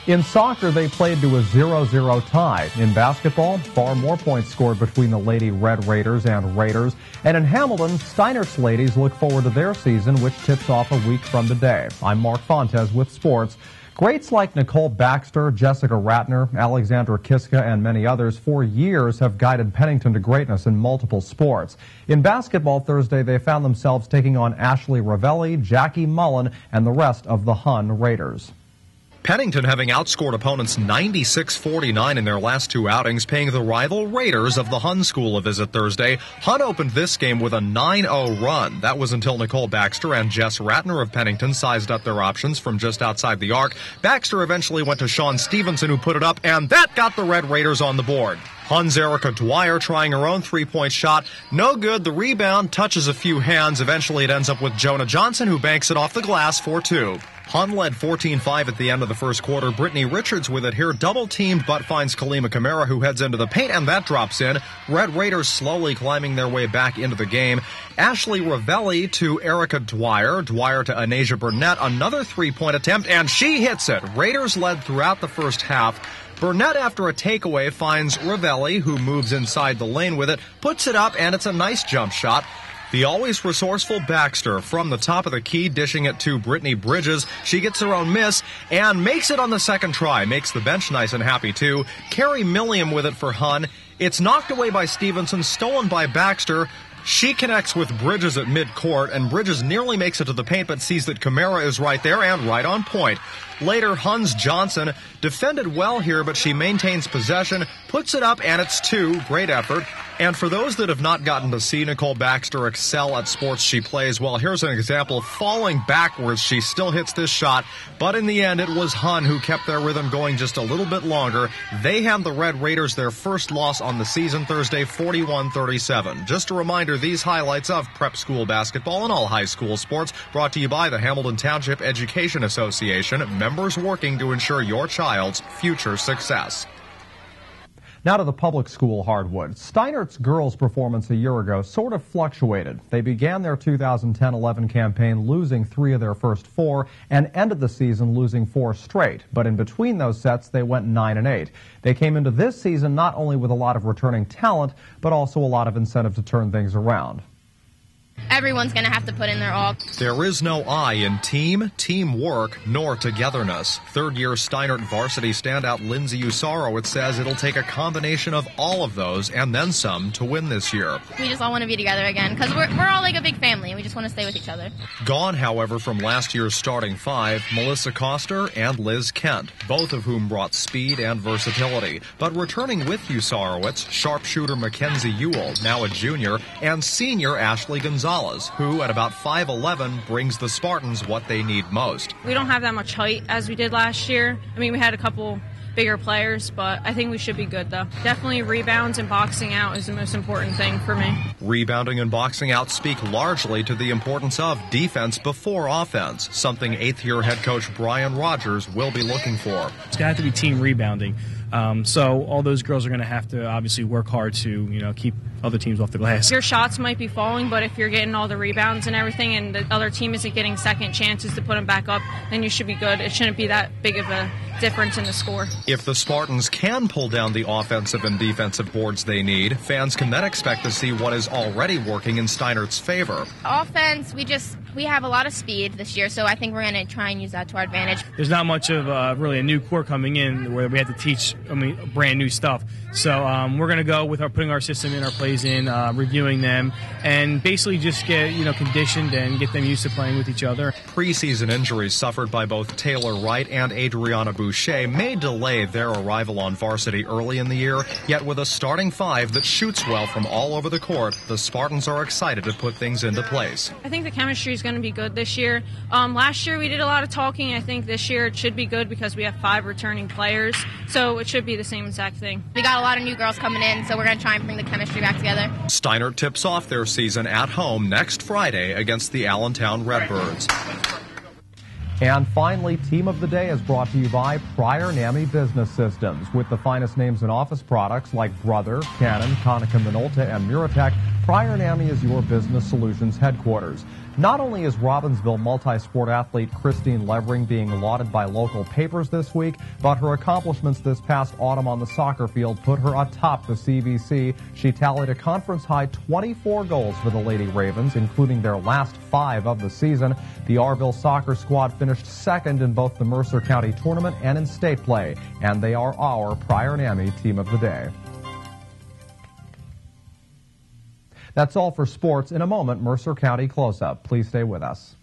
In soccer, they played to a 0-0 tie. In basketball, far more points scored between the Lady Red Raiders and Raiders. And in Hamilton, Steinert's ladies look forward to their season, which tips off a week from today. I'm Mark Fontes with sports. Greats like Nicole Baxter, Jessica Ratner, Alexandra Kiska, and many others for years have guided Pennington to greatness in multiple sports. In basketball Thursday, they found themselves taking on Ashley Ravelli, Jackie Mullen, and the rest of the Hun Raiders. Pennington having outscored opponents 96-49 in their last two outings, paying the rival Raiders of the Hun School a visit Thursday. Hun opened this game with a 9-0 run. That was until Nicole Baxter and Jess Ratner of Pennington sized up their options from just outside the arc. Baxter eventually went to Sean Stevenson, who put it up, and that got the Red Raiders on the board. Hun's Erica Dwyer trying her own three-point shot. No good. The rebound touches a few hands. Eventually it ends up with Jonah Johnson, who banks it off the glass for two. Hun led 14-5 at the end of the first quarter. Brittany Richards with it here, double-teamed, but finds Kalima Kamara, who heads into the paint, and that drops in. Red Raiders slowly climbing their way back into the game. Ashley Ravelli to Erica Dwyer. Dwyer to Anasia Burnett. Another three-point attempt, and she hits it. Raiders led throughout the first half. Burnett, after a takeaway, finds Ravelli, who moves inside the lane with it, puts it up, and it's a nice jump shot. The always resourceful Baxter from the top of the key, dishing it to Brittany Bridges. She gets her own miss and makes it on the second try. Makes the bench nice and happy, too. Carrie Milliam with it for Hun. It's knocked away by Stevenson, stolen by Baxter. She connects with Bridges at midcourt, and Bridges nearly makes it to the paint, but sees that Kamara is right there and right on point. Later, Hun's Johnson defended well here, but she maintains possession, puts it up, and it's two. Great effort. And for those that have not gotten to see Nicole Baxter excel at sports she plays, well, here's an example. Falling backwards, she still hits this shot, but in the end, it was Hun who kept their rhythm going just a little bit longer. They hand the Red Raiders their first loss on the season Thursday, 41-37. Just a reminder, these highlights of prep school basketball and all high school sports brought to you by the Hamilton Township Education Association, members working to ensure your child's future success. Now to the public school hardwood. Steinert's girls' performance a year ago sort of fluctuated. They began their 2010-11 campaign losing 3 of their first 4 and ended the season losing 4 straight. But in between those sets, they went 9-8. They came into this season not only with a lot of returning talent, but also a lot of incentive to turn things around. Everyone's going to have to put in their all. There is no I in team, teamwork, nor togetherness. Third-year Steinert varsity standout Lindsay Usarowitz says it'll take a combination of all of those and then some to win this year. We just all want to be together again because we're all like a big family. We just want to stay with each other. Gone, however, from last year's starting 5, Melissa Koster and Liz Kent, both of whom brought speed and versatility. But returning with Usarowitz, sharpshooter Mackenzie Ewell, now a junior, and senior Ashley Gonzalez, who at about 5'11" brings the Spartans what they need most. We don't have that much height as we did last year. I mean, we had a couple bigger players, but I think we should be good, though. Definitely rebounds and boxing out is the most important thing for me. Rebounding and boxing out speak largely to the importance of defense before offense, something 8th-year head coach Brian Rogers will be looking for. It's got to be team rebounding. So all those girls are going to have to obviously work hard to, keep other teams off the glass. Your shots might be falling, but if you're getting all the rebounds and everything and the other team isn't getting second chances to put them back up, then you should be good. It shouldn't be that big of a difference in the score. If the Spartans can pull down the offensive and defensive boards they need, fans can then expect to see what is already working in Steinert's favor. Offense, we have a lot of speed this year, so I think we're going to try and use that to our advantage. There's not much of really a new core coming in where we have to teach brand new stuff. So we're going to go with putting our system in, our plays in, reviewing them, and basically just get conditioned and get them used to playing with each other. Preseason injuries suffered by both Taylor Wright and Adriana Boucher may delay their arrival on varsity early in the year, yet with a starting 5 that shoots well from all over the court, the Spartans are excited to put things into place. I think the chemistry is going to be good this year. Last year we did a lot of talking. I think this year it should be good because we have 5 returning players, so it should be the same exact thing. We got a lot of new girls coming in, so we're going to try and bring the chemistry back together. Steinert tips off their season at home next Friday against the Allentown Redbirds. And finally, Team of the Day is brought to you by Prior NAMI Business Systems. With the finest names in office products like Brother, Canon, Konica Minolta, and Muratech, Prior NAMI is your business solutions headquarters. Not only is Robbinsville multi-sport athlete Christine Levering being lauded by local papers this week, but her accomplishments this past autumn on the soccer field put her atop the CVC. She tallied a conference-high 24 goals for the Lady Ravens, including their last 5 of the season. The Arville soccer squad finished second in both the Mercer County tournament and in state play, and they are our Prior NAMI team of the day. That's all for sports. In a moment, Mercer County Close-Up. Please stay with us.